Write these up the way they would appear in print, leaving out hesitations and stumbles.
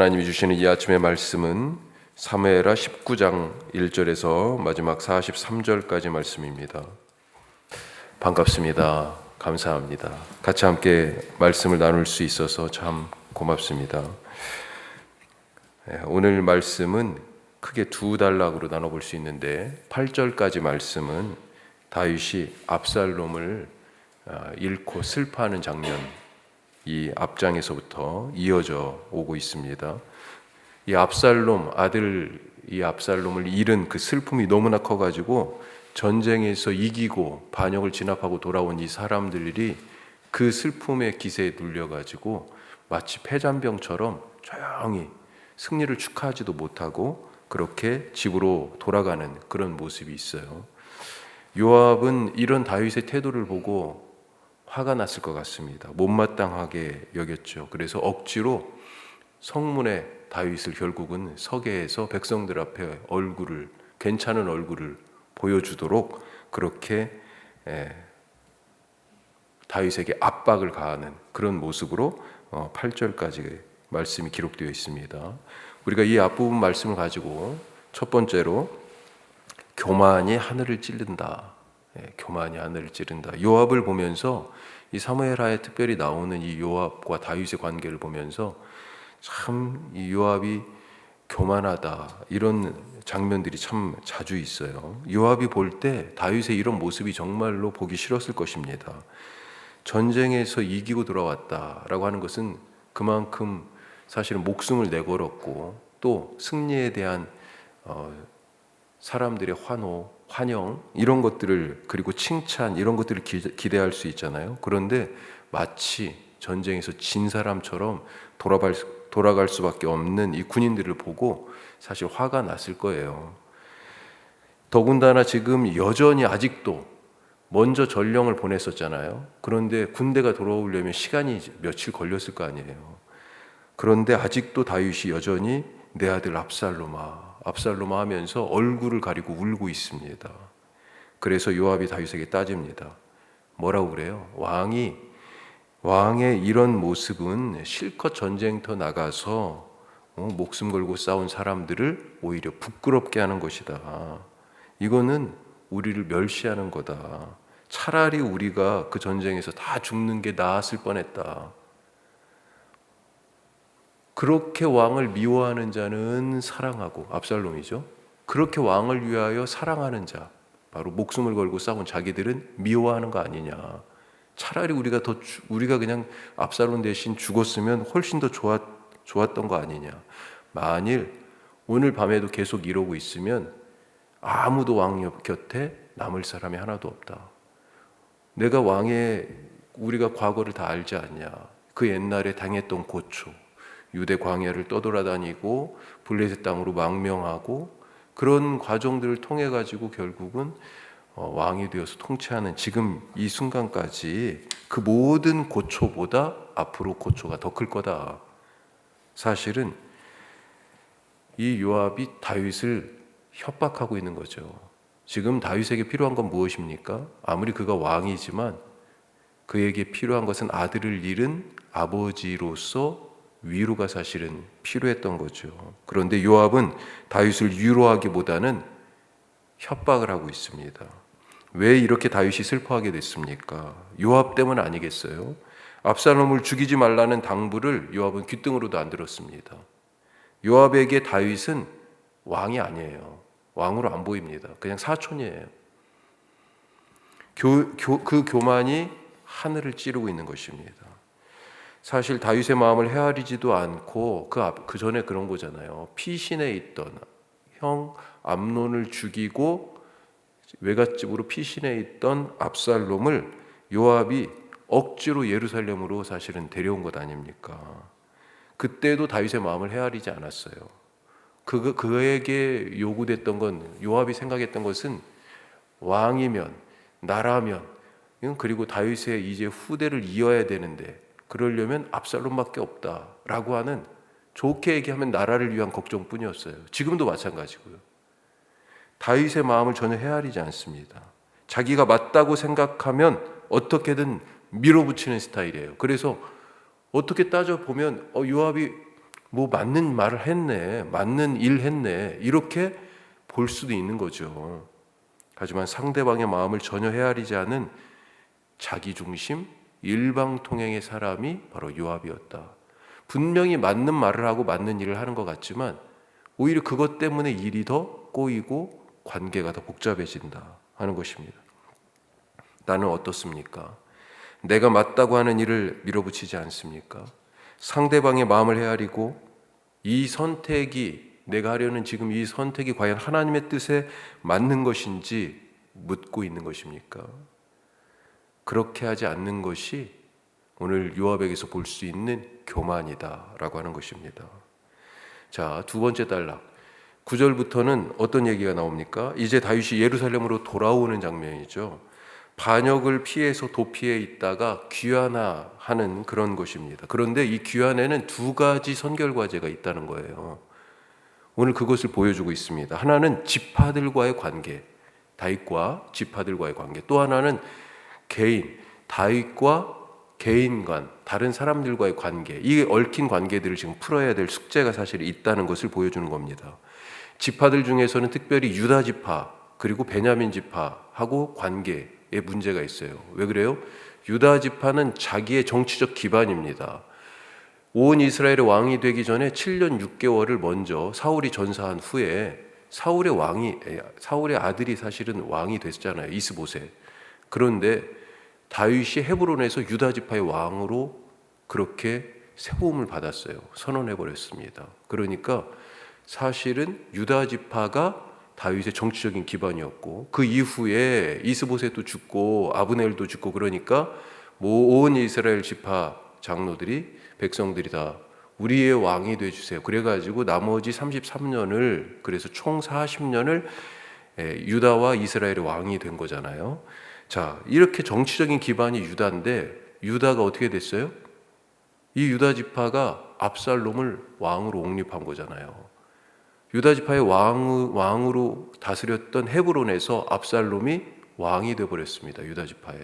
하나님이 주시는 이 아침의 말씀은 사무엘하 19장 1절에서 마지막 43절까지 말씀입니다. 반갑습니다. 감사합니다. 같이 함께 말씀을 나눌 수 있어서 참 고맙습니다. 오늘 말씀은 크게 두 단락으로 나눠볼 수 있는데 8절까지 말씀은 다윗이 압살롬을 잃고 슬퍼하는 장면, 이 앞장에서부터 이어져 오고 있습니다. 이 압살롬을 잃은 그 슬픔이 너무나 커가지고 전쟁에서 이기고 반역을 진압하고 돌아온 이 사람들이 그 슬픔의 기세에 눌려가지고 마치 패잔병처럼 조용히 승리를 축하하지도 못하고 그렇게 집으로 돌아가는 그런 모습이 있어요. 요압은 이런 다윗의 태도를 보고 화가 났을 것 같습니다. 못마땅하게 여겼죠. 그래서 억지로 성문에 다윗을 결국은 서게해서 백성들 앞에 괜찮은 얼굴을 보여주도록 그렇게 다윗에게 압박을 가하는 그런 모습으로 8절까지 말씀이 기록되어 있습니다. 우리가 이 앞부분 말씀을 가지고 첫 번째로 교만이 하늘을 찌른다. 교만이 하늘을 찌른다. 요압을 보면서 이 사무엘하에 특별히 나오는 이 요압과 다윗의 관계를 보면서 참 이 요압이 교만하다 이런 장면들이 참 자주 있어요. 요압이 볼 때 다윗의 이런 모습이 정말로 보기 싫었을 것입니다. 전쟁에서 이기고 돌아왔다라고 하는 것은 그만큼 사실은 목숨을 내걸었고 또 승리에 대한 사람들의 환영 이런 것들을 그리고 칭찬 이런 것들을 기대할 수 있잖아요. 그런데 마치 전쟁에서 진 사람처럼 돌아갈 수밖에 없는 이 군인들을 보고 사실 화가 났을 거예요. 더군다나 지금 여전히 아직도 먼저 전령을 보냈었잖아요. 그런데 군대가 돌아오려면 시간이 며칠 걸렸을 거 아니에요. 그런데 아직도 다윗이 여전히 내 아들 압살롬아 하면서 얼굴을 가리고 울고 있습니다. 그래서 요압이 다윗에게 따집니다. 뭐라고 그래요? 왕의 이런 모습은 실컷 전쟁터 나가서 목숨 걸고 싸운 사람들을 오히려 부끄럽게 하는 것이다. 이거는 우리를 멸시하는 거다. 차라리 우리가 그 전쟁에서 다 죽는 게 나았을 뻔했다. 그렇게 왕을 미워하는 자는 사랑하고, 압살롬이죠. 그렇게 왕을 위하여 사랑하는 자, 바로 목숨을 걸고 싸운 자기들은 미워하는 거 아니냐. 차라리 우리가 그냥 압살롬 대신 죽었으면 훨씬 더 좋았던 거 아니냐. 만일 오늘 밤에도 계속 이러고 있으면 아무도 왕 곁에 남을 사람이 하나도 없다. 우리가 과거를 다 알지 않냐. 그 옛날에 당했던 고초, 유대 광야를 떠돌아다니고 블레셋 땅으로 망명하고 그런 과정들을 통해 가지고 결국은 왕이 되어서 통치하는 지금 이 순간까지 그 모든 고초보다 앞으로 고초가 더 클 거다. 사실은 이 요압이 다윗을 협박하고 있는 거죠. 지금 다윗에게 필요한 건 무엇입니까? 아무리 그가 왕이지만 그에게 필요한 것은 아들을 잃은 아버지로서 위로가 사실은 필요했던 거죠. 그런데 요압은 다윗을 위로하기보다는 협박을 하고 있습니다. 왜 이렇게 다윗이 슬퍼하게 됐습니까? 요압 때문 아니겠어요? 압살롬을 죽이지 말라는 당부를 요압은 귓등으로도 안 들었습니다. 요압에게 다윗은 왕이 아니에요. 왕으로 안 보입니다. 그냥 사촌이에요. 그 교만이 하늘을 찌르고 있는 것입니다. 사실 다윗의 마음을 헤아리지도 않고 그 전에 그런 거잖아요. 피신해 있던 형 암논을 죽이고 외갓집으로 피신해 있던 압살롬을 요압이 억지로 예루살렘으로 사실은 데려온 것 아닙니까? 그때도 다윗의 마음을 헤아리지 않았어요. 그에게 요구됐던 건, 요압이 생각했던 것은 왕이면, 나라면, 그리고 다윗의 이제 후대를 이어야 되는데 그러려면 압살롬밖에 없다라고 하는, 좋게 얘기하면 나라를 위한 걱정뿐이었어요. 지금도 마찬가지고요. 다윗의 마음을 전혀 헤아리지 않습니다. 자기가 맞다고 생각하면 어떻게든 밀어붙이는 스타일이에요. 그래서 어떻게 따져보면 요압이 뭐 맞는 말을 했네, 맞는 일 했네, 이렇게 볼 수도 있는 거죠. 하지만 상대방의 마음을 전혀 헤아리지 않은 자기중심, 일방통행의 사람이 바로 요압이었다. 분명히 맞는 말을 하고 맞는 일을 하는 것 같지만 오히려 그것 때문에 일이 더 꼬이고 관계가 더 복잡해진다 하는 것입니다. 나는 어떻습니까? 내가 맞다고 하는 일을 밀어붙이지 않습니까? 상대방의 마음을 헤아리고 이 선택이, 내가 하려는 지금 이 선택이 과연 하나님의 뜻에 맞는 것인지 묻고 있는 것입니까? 그렇게 하지 않는 것이 오늘 요압에게서 볼 수 있는 교만이다라고 하는 것입니다. 자, 두 번째 단락 9절부터는 어떤 얘기가 나옵니까? 이제 다윗이 예루살렘으로 돌아오는 장면이죠. 반역을 피해서 도피해 있다가 귀환하는 그런 것입니다. 그런데 이 귀환에는 두 가지 선결과제가 있다는 거예요. 오늘 그것을 보여주고 있습니다. 하나는 지파들과의 관계, 다윗과 지파들과의 관계. 또 하나는 개인, 다윗과 개인 간, 다른 사람들과의 관계. 이 얽힌 관계들을 지금 풀어야 될 숙제가 사실 있다는 것을 보여주는 겁니다. 지파들 중에서는 특별히 유다 지파 그리고 베냐민 지파하고 관계에 문제가 있어요. 왜 그래요? 유다 지파는 자기의 정치적 기반입니다. 온 이스라엘의 왕이 되기 전에 7년 6개월을 먼저 사울이 전사한 후에 사울의 아들이 사실은 왕이 됐잖아요. 이스보셋. 그런데 다윗이 헤브론에서 유다 지파의 왕으로 그렇게 세움을 받았어요. 선언해 버렸습니다. 그러니까 사실은 유다 지파가 다윗의 정치적인 기반이었고 그 이후에 이스보셋도 죽고 아브넬도 죽고 그러니까 온 이스라엘 지파 장로들이 백성들이 다 우리의 왕이 돼 주세요. 그래가지고 나머지 33년을 그래서 총 40년을 유다와 이스라엘의 왕이 된 거잖아요. 자, 이렇게 정치적인 기반이 유다인데 유다가 어떻게 됐어요? 이 유다 지파가 압살롬을 왕으로 옹립한 거잖아요. 유다 지파의 왕으로 다스렸던 헤브론에서 압살롬이 왕이 되어버렸습니다. 유다 지파에.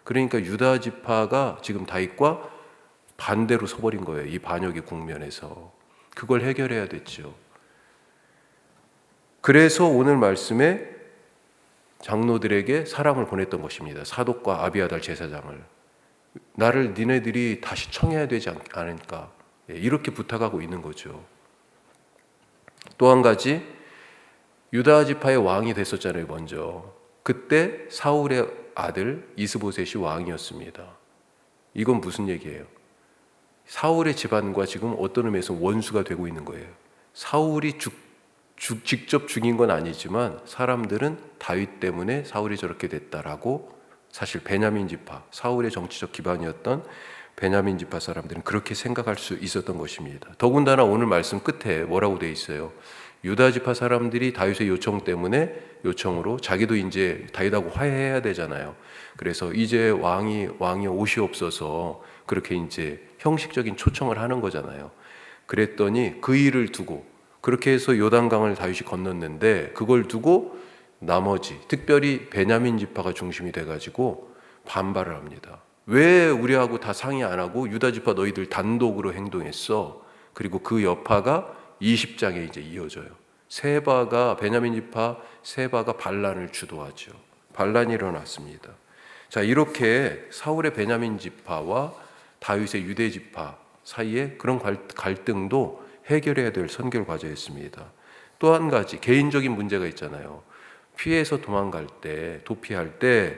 그러니까 유다 지파가 지금 다윗과 반대로 서버린 거예요. 이 반역의 국면에서. 그걸 해결해야 됐죠. 그래서 오늘 말씀에 장로들에게 사람을 보냈던 것입니다. 사독과 아비아달 제사장을. 나를 니네들이 다시 청해야 되지 않을까. 이렇게 부탁하고 있는 거죠. 또 한 가지, 유다 지파의 왕이 됐었잖아요, 먼저. 그때 사울의 아들 이스보셋이 왕이었습니다. 이건 무슨 얘기예요? 사울의 집안과 지금 어떤 의미에서 원수가 되고 있는 거예요. 사울이 직접 죽인 건 아니지만 사람들은 다윗 때문에 사울이 저렇게 됐다라고 사실 베냐민 지파, 사울의 정치적 기반이었던 베냐민 지파 사람들은 그렇게 생각할 수 있었던 것입니다. 더군다나 오늘 말씀 끝에 뭐라고 돼 있어요? 유다 지파 사람들이 다윗의 요청으로 자기도 이제 다윗하고 화해해야 되잖아요. 그래서 이제 왕이 오시옵소서 그렇게 이제 형식적인 초청을 하는 거잖아요. 그랬더니 그 일을 두고 그렇게 해서 요단강을 다윗이 건넜는데 그걸 두고 나머지 특별히 베냐민 지파가 중심이 돼가지고 반발을 합니다. 왜 우리하고 다 상의 안 하고 유다 지파 너희들 단독으로 행동했어? 그리고 그 여파가 20장에 이제 이어져요. 베냐민 지파 세바가 반란을 주도하죠. 반란이 일어났습니다. 자, 이렇게 사울의 베냐민 지파와 다윗의 유대 지파 사이에 그런 갈등도 해결해야 될 선결 과제였습니다. 또 한 가지 개인적인 문제가 있잖아요. 피해서 도망갈 때, 도피할 때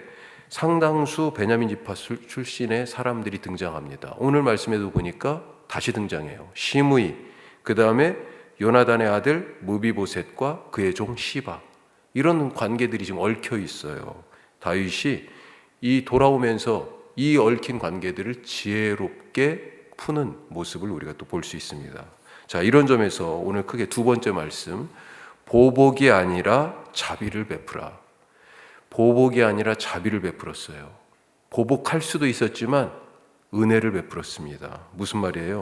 상당수 베냐민 지파 출신의 사람들이 등장합니다. 오늘 말씀에도 보니까 다시 등장해요. 시므이, 그 다음에 요나단의 아들 무비보셋과 그의 종 시바. 이런 관계들이 지금 얽혀 있어요. 다윗이 이 돌아오면서 이 얽힌 관계들을 지혜롭게 푸는 모습을 우리가 또 볼 수 있습니다. 자, 이런 점에서 오늘 크게 두 번째 말씀, 보복이 아니라 자비를 베푸라. 보복이 아니라 자비를 베풀었어요. 보복할 수도 있었지만 은혜를 베풀었습니다. 무슨 말이에요?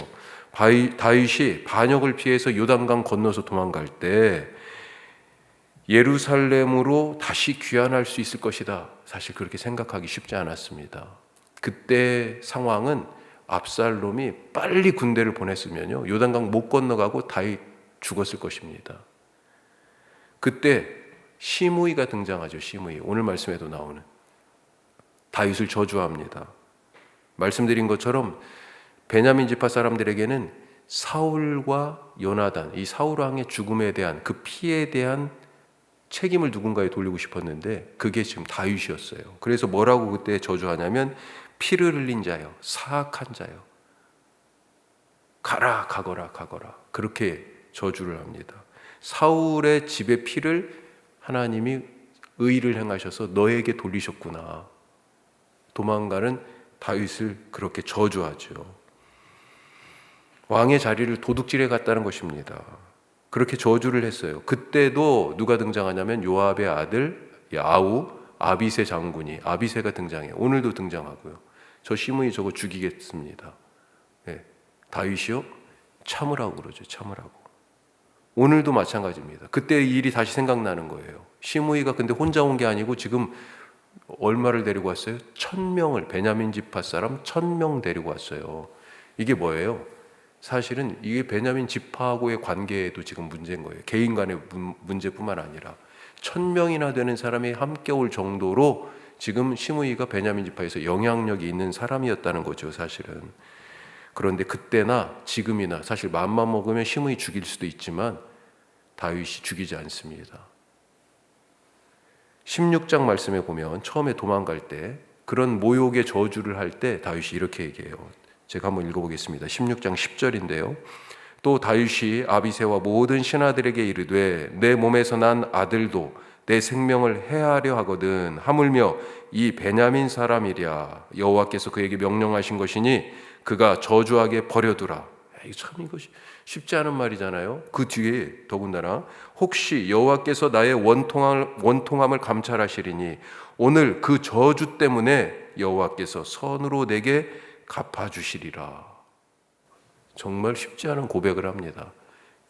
다윗이 반역을 피해서 요단강 건너서 도망갈 때 예루살렘으로 다시 귀환할 수 있을 것이다. 사실 그렇게 생각하기 쉽지 않았습니다. 그때 상황은 압살롬이 빨리 군대를 보냈으면요, 요단강 못 건너가고 다윗 죽었을 것입니다. 그때 시므이가 등장하죠. 시므이, 오늘 말씀에도 나오는, 다윗을 저주합니다. 말씀드린 것처럼 베냐민 지파 사람들에게는 사울과 요나단, 이 사울 왕의 죽음에 대한 그 피에 대한 책임을 누군가에 돌리고 싶었는데 그게 지금 다윗이었어요. 그래서 뭐라고 그때 저주하냐면, 피를 흘린 자여, 사악한 자여, 가라, 가거라, 가거라, 그렇게 저주를 합니다. 사울의 집의 피를 하나님이 의를 행하셔서 너에게 돌리셨구나. 도망가는 다윗을 그렇게 저주하죠. 왕의 자리를 도둑질해 갔다는 것입니다. 그렇게 저주를 했어요. 그때도 누가 등장하냐면 요압의 아들 아우 아비새 장군이, 아비새가 등장해요. 오늘도 등장하고요. 저 시므이 저거 죽이겠습니다. 네. 다윗이요? 참으라고 그러죠. 참으라고. 오늘도 마찬가지입니다. 그때 일이 다시 생각나는 거예요. 시므이가 근데 혼자 온 게 아니고 지금 얼마를 데리고 왔어요? 1000명을, 베냐민 지파 사람 1000명 데리고 왔어요. 이게 뭐예요? 사실은 이게 베냐민 지파하고의 관계에도 지금 문제인 거예요. 개인 간의 문제뿐만 아니라 1000명이나 되는 사람이 함께 올 정도로 지금 시므이가 베냐민 지파에서 영향력이 있는 사람이었다는 거죠, 사실은. 그런데 그때나 지금이나 사실 마음만 먹으면 시므이 죽일 수도 있지만 다윗이 죽이지 않습니다. 16장 말씀에 보면 처음에 도망갈 때, 그런 모욕의 저주를 할 때 다윗이 이렇게 얘기해요. 제가 한번 읽어보겠습니다. 16장 10절인데요. 또 다윗이 아비새와 모든 신하들에게 이르되 내 몸에서 난 아들도 내 생명을 해하려 하거든 하물며 이 베냐민 사람이랴 여호와께서 그에게 명령하신 것이니 그가 저주하게 버려두라. 이것이 쉽지 않은 말이잖아요. 그 뒤에 더군다나 혹시 여호와께서 나의 원통함을 감찰하시리니 오늘 그 저주 때문에 여호와께서 선으로 내게 갚아주시리라. 정말 쉽지 않은 고백을 합니다.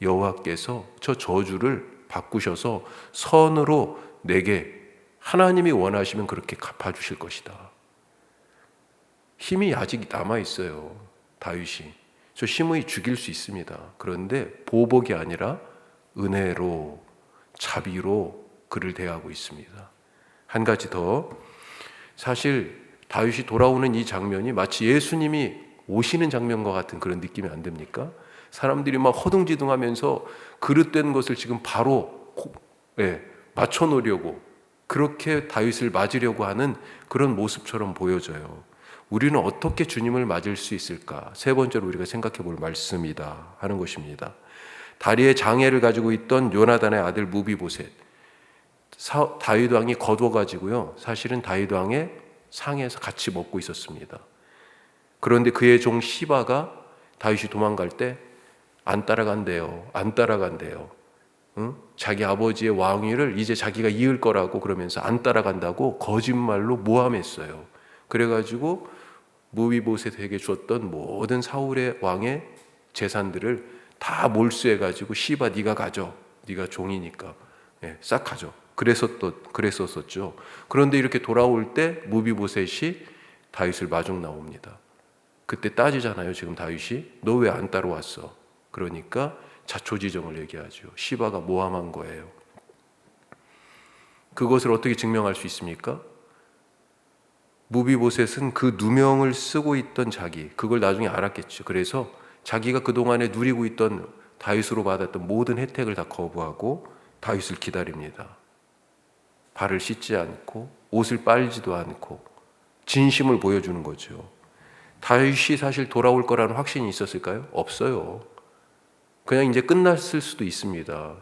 여호와께서 저 저주를 바꾸셔서 선으로 내게, 하나님이 원하시면 그렇게 갚아주실 것이다. 힘이 아직 남아있어요. 다윗이 저 시므이 죽일 수 있습니다. 그런데 보복이 아니라 은혜로, 자비로 그를 대하고 있습니다. 한 가지 더, 사실 다윗이 돌아오는 이 장면이 마치 예수님이 오시는 장면과 같은 그런 느낌이 안 듭니까? 사람들이 막 허둥지둥하면서 그릇된 것을 지금 바로 맞춰 놓으려고, 그렇게 다윗을 맞으려고 하는 그런 모습처럼 보여져요. 우리는 어떻게 주님을 맞을 수 있을까? 세 번째로 우리가 생각해 볼 말씀이다 하는 것입니다. 다리에 장애를 가지고 있던 요나단의 아들 무비보셋, 다윗 왕이 거둬가지고요, 사실은 다윗 왕의 상에서 같이 먹고 있었습니다. 그런데 그의 종 시바가 다윗이 도망갈 때 안 따라간대요. 안 따라간대요. 응? 자기 아버지의 왕위를 이제 자기가 이을 거라고 그러면서 안 따라간다고 거짓말로 모함했어요. 그래가지고 무비보셋에게 줬던 모든 사울의 왕의 재산들을 다 몰수해가지고 시바 네가 가져, 네가 종이니까 싹 가져. 그랬었죠. 그런데 이렇게 돌아올 때 무비보셋이 다윗을 마중 나옵니다. 그때 따지잖아요. 지금 다윗이 너 왜 안 따라왔어? 그러니까 자초지정을 얘기하죠. 시바가 모함한 거예요. 그것을 어떻게 증명할 수 있습니까? 무비보셋은 그 누명을 쓰고 있던 그걸 나중에 알았겠죠. 그래서 자기가 그동안에 누리고 있던 다윗으로 받았던 모든 혜택을 다 거부하고 다윗을 기다립니다. 발을 씻지 않고 옷을 빨지도 않고 진심을 보여주는 거죠. 다윗이 사실 돌아올 거라는 확신이 있었을까요? 없어요. 그냥 이제 끝났을 수도 있습니다.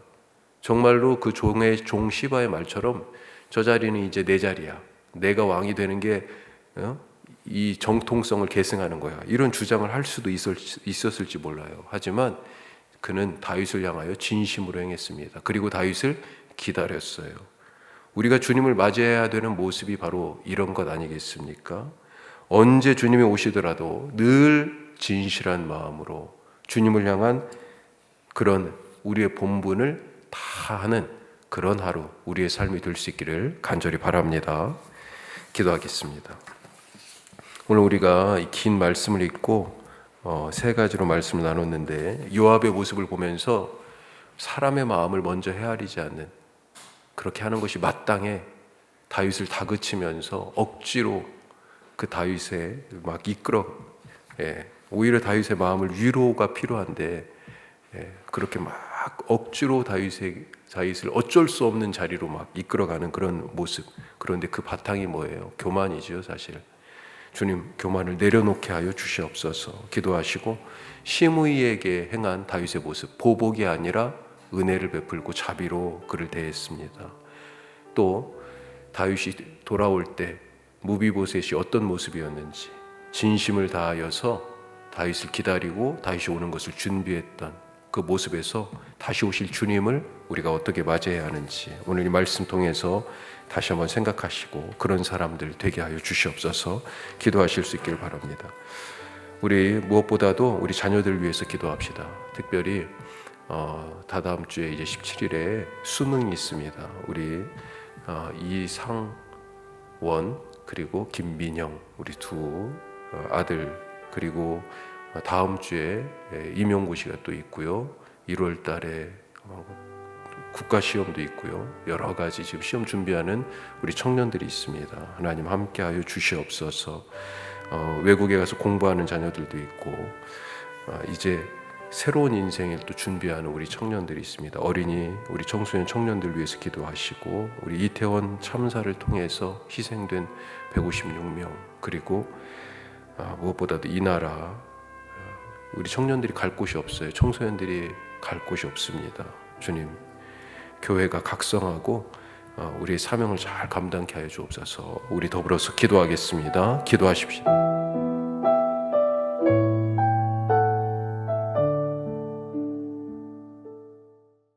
정말로 그 종 시바의 말처럼 저 자리는 이제 내 자리야. 내가 왕이 되는 게 이 정통성을 계승하는 거야. 이런 주장을 할 수도 있었을지 몰라요. 하지만 그는 다윗을 향하여 진심으로 행했습니다. 그리고 다윗을 기다렸어요. 우리가 주님을 맞이해야 되는 모습이 바로 이런 것 아니겠습니까? 언제 주님이 오시더라도 늘 진실한 마음으로 주님을 향한 그런 우리의 본분을 다 하는 그런 하루, 우리의 삶이 될 수 있기를 간절히 바랍니다. 기도하겠습니다. 오늘 우리가 이 긴 말씀을 읽고 세 가지로 말씀을 나눴는데, 요압의 모습을 보면서 사람의 마음을 먼저 헤아리지 않는, 그렇게 하는 것이 마땅해 다윗을 다그치면서 억지로 그 다윗에 막 이끌어, 오히려 다윗의 마음을 위로가 필요한데 그렇게 막 억지로 다윗을 어쩔 수 없는 자리로 막 이끌어가는 그런 모습. 그런데 그 바탕이 뭐예요? 교만이죠, 사실. 주님, 교만을 내려놓게 하여 주시옵소서 기도하시고, 시므이에게 행한 다윗의 모습, 보복이 아니라 은혜를 베풀고 자비로 그를 대했습니다. 또 다윗이 돌아올 때 무비보셋이 어떤 모습이었는지, 진심을 다하여서 다윗을 기다리고 다윗이 오는 것을 준비했던 그 모습에서 다시 오실 주님을 우리가 어떻게 맞이해야 하는지 오늘 이 말씀 통해서 다시 한번 생각하시고 그런 사람들 되게 하여 주시옵소서 기도하실 수 있기를 바랍니다. 우리 무엇보다도 우리 자녀들 위해서 기도합시다. 특별히 다다음 주에 이제 17일에 수능이 있습니다. 우리 이상원 그리고 김민영 우리 두 아들, 그리고 다음 주에 임용고시가 또 있고요. 1월 달에 국가시험도 있고요. 여러 가지 지금 시험 준비하는 우리 청년들이 있습니다. 하나님 함께하여 주시옵소서. 외국에 가서 공부하는 자녀들도 있고 이제 새로운 인생을 또 준비하는 우리 청년들이 있습니다. 어린이, 우리 청소년 청년들 위해서 기도하시고, 우리 이태원 참사를 통해서 희생된 156명, 그리고 무엇보다도 이 나라, 우리 청년들이 갈 곳이 없어요. 청소년들이 갈 곳이 없습니다. 주님, 교회가 각성하고 우리의 사명을 잘 감당케 하여 주옵소서. 우리 더불어서 기도하겠습니다. 기도하십시오.